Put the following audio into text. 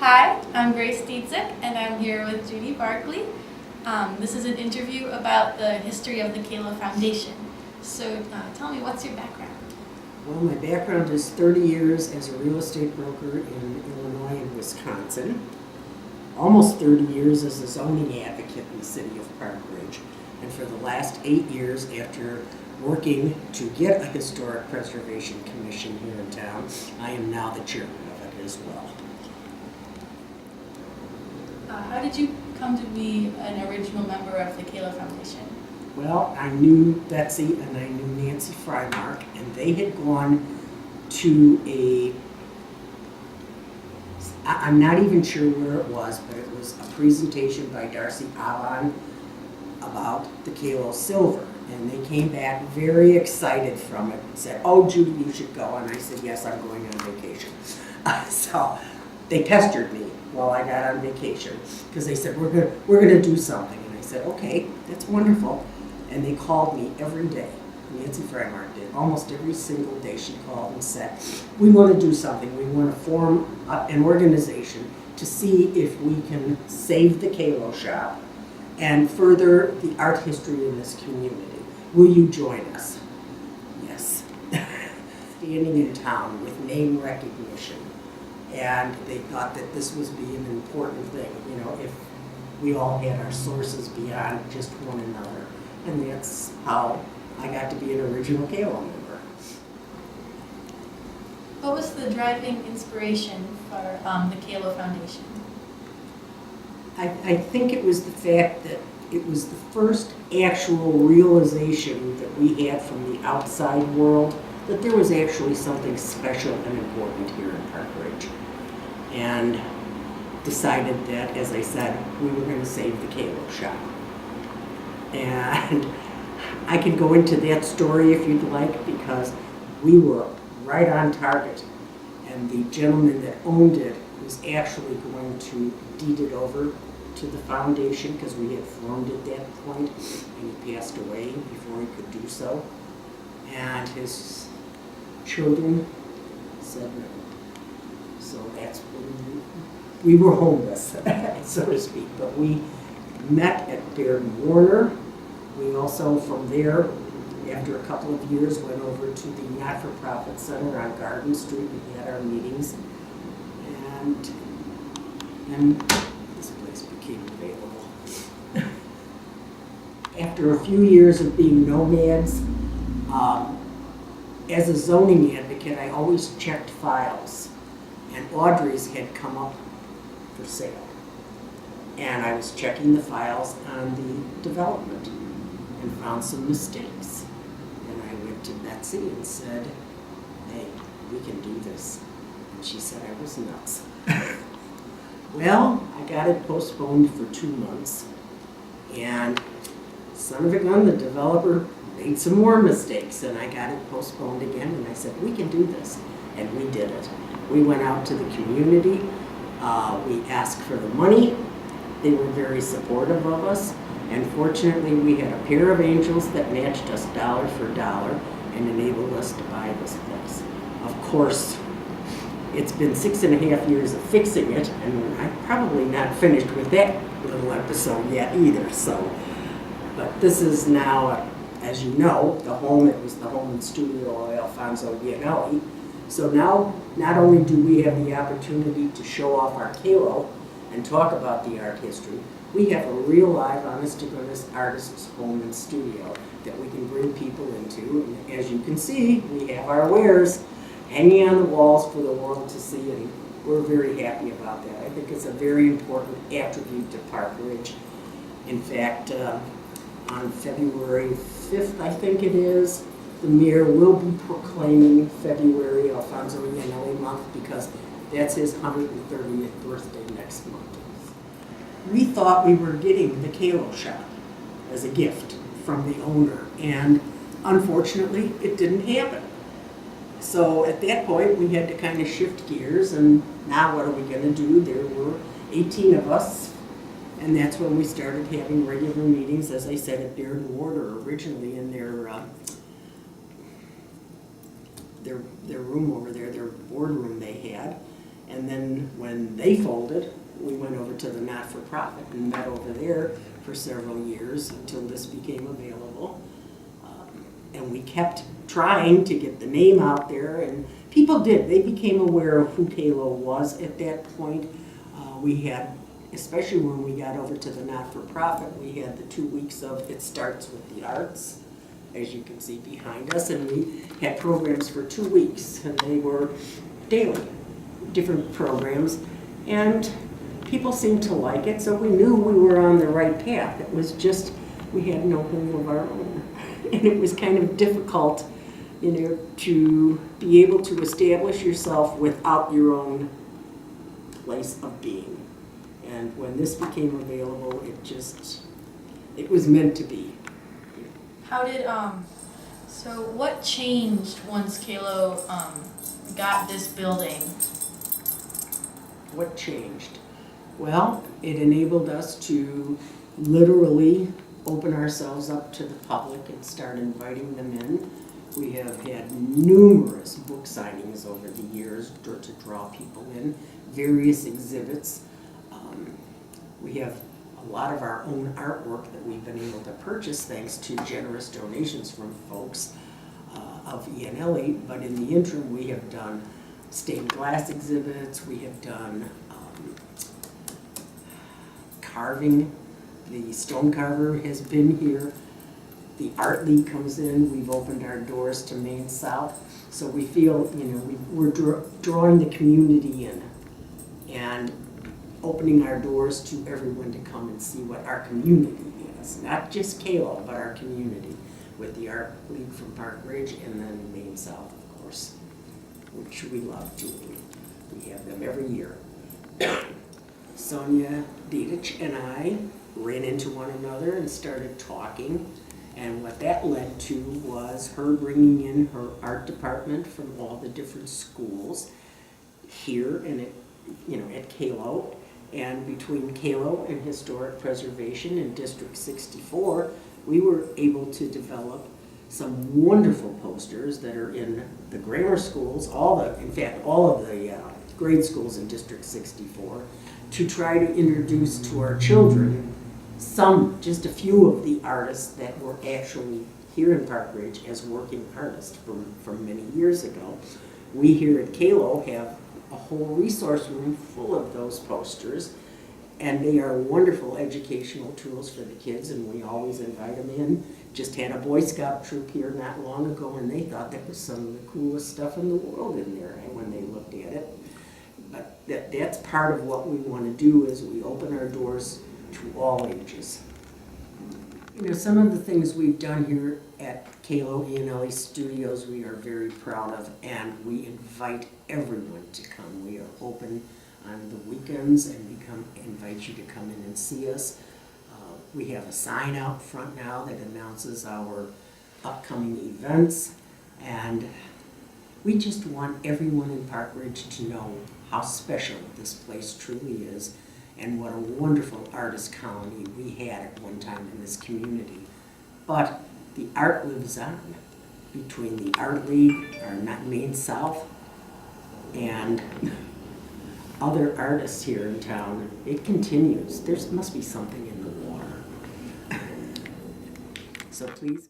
Hi, I'm Grace Recital and I'm here with Judy Barclay. This is an interview about the history of the Kalo Foundation. So tell me, what's your background? Well, my background is 30 years as a real estate broker in Illinois and Wisconsin, almost 30 years as a zoning advocate in the city of Park Ridge, and for the last 8 years after working to get a historic preservation commission here in town, I am now the chairman of it as well. How did you come to be an original member of the Kalo Foundation? Well, I knew Betsy and I knew Nancy Frymark, and they had gone to I'm not even sure where it was, but it was a presentation by Darcy Avon about the Kalo silver. And they came back very excited from it and said, "Oh, Judy, you should go." And I said, "Yes, I'm going on vacation." So they pestered me while I got on vacation because they said, we're gonna do something. And I said, "Okay, that's wonderful." And they called me every day. Nancy Frymark did. Almost every single day she called and said, "We want to do something. We want to form an organization to see if we can save the Kalo shop and further the art history in this community. Will you join us?" Yes. Standing in town with name recognition. And they thought that this was being an important thing, you know, if we all had our sources beyond just one another. And that's how I got to be an original Kalo member. What was the driving inspiration for the Kalo Foundation? I think it was the fact that it was the first actual realization that we had from the outside world that there was actually something special and important here in Park Ridge. And decided that, as I said, we were going to save the Kalo shop. And I could go into that story if you'd like, because we were right on target. And the gentleman that owned it was actually going to deed it over to the foundation because we had formed at that point, and he passed away before he could do so. And his children said no. So that's when we were homeless, so to speak. But we met at Baird & Warner. We also, from there, after a couple of years, went over to the not-for-profit center on Garden Street. We had our meetings, and this place became available. After a few years of being nomads, as a zoning advocate, I always checked files, and Audrey's had come up for sale. And I was checking the files on the development and found some mistakes. And I went to Betsy and said, "Hey, we can do this." And she said I was nuts. Well, I got it postponed for 2 months. And son of a gun, the developer made some more mistakes, and I got it postponed again. And I said, "We can do this." And we did it. We went out to the community. We asked for the money. They were very supportive of us. And fortunately, we had a pair of angels that matched us dollar for dollar and enabled us to buy this place. Of course, it's been 6.5 years of fixing it, and I'm probably not finished with that little episode yet either. So, but this is now, as you know, the home. It was the home and studio of Alfonso Gianelli. So now, not only do we have the opportunity to show off our Kalo and talk about the art history, we have a real live, honest-to-goodness artist's home and studio that we can bring people into. And as you can see, we have our wares hanging on the walls for the world to see, and we're very happy about that. I think it's a very important attribute to Park Ridge. In fact, on February 5th, I think it is, the mayor will be proclaiming February Alfonso Gianelli month because that's his 130th birthday next month. We thought we were getting the Kalo shop as a gift from the owner, and unfortunately it didn't happen. So at that point we had to kind of shift gears, and now what are we going to do? There were 18 of us, and that's when we started having regular meetings, as I said, at Baird & Warner, originally in their room over there, their boardroom they had. And then when they folded, we went over to the not-for-profit and met over there for several years until this became available. And we kept trying to get the name out there, and people did. They became aware of who KALO was at that point. We had, especially when we got over to the not-for-profit, we had the 2 weeks of It Starts with the Arts, as you can see behind us, and we had programs for 2 weeks, and they were daily, different programs, and people seemed to like it, so we knew we were on the right path. It was just, we had no home of our own, and it was kind of difficult, you know, to be able to establish yourself without your own place of being. And when this became available, it was meant to be. How did, so what changed once KALO got this building? What changed? Well, it enabled us to literally open ourselves up to the public and start inviting them in. We have had numerous book signings over the years to draw people in, various exhibits. We have a lot of our own artwork that we've been able to purchase thanks to generous donations from folks of ENLE, but in the interim we have done stained glass exhibits, we have done carving. The stone carver has been here. The Art League comes in. We've opened our doors to Maine South. So we feel, you know, we're drawing the community in and opening our doors to everyone to come and see what our community is. Not just KALO, but our community, with the Art League from Park Ridge and then Maine South, of course, which we love doing. We have them every year. Sonia Didich and I ran into one another and started talking, and what that led to was her bringing in her art department from all the different schools here and at KALO, and between KALO and Historic Preservation in District 64, we were able to develop some wonderful posters that are in the grammar schools, all of the grade schools in District 64, to try to introduce to our children just a few of the artists that were actually here in Park Ridge as working artists from many years ago. We here at KALO have a whole resource room full of those posters, and they are wonderful educational tools for the kids, and we always invite them in. Just had a Boy Scout troop here not long ago, and they thought that was some of the coolest stuff in the world in there when they looked at it. But that's part of what we want to do, is we open our doors to all ages. You know, some of the things we've done here at KALO ENLE Studios we are very proud of, and we invite everyone to come. We are open on the weekends, and we invite you to come in and see us. We have a sign out front now that announces our upcoming events, and we just want everyone in Park Ridge to know how special this place truly is, and what a wonderful artist colony we had at one time in this community. But the art lives on between the Art League, our Maine South, and other artists here in town. It continues. There must be something in the water. So please.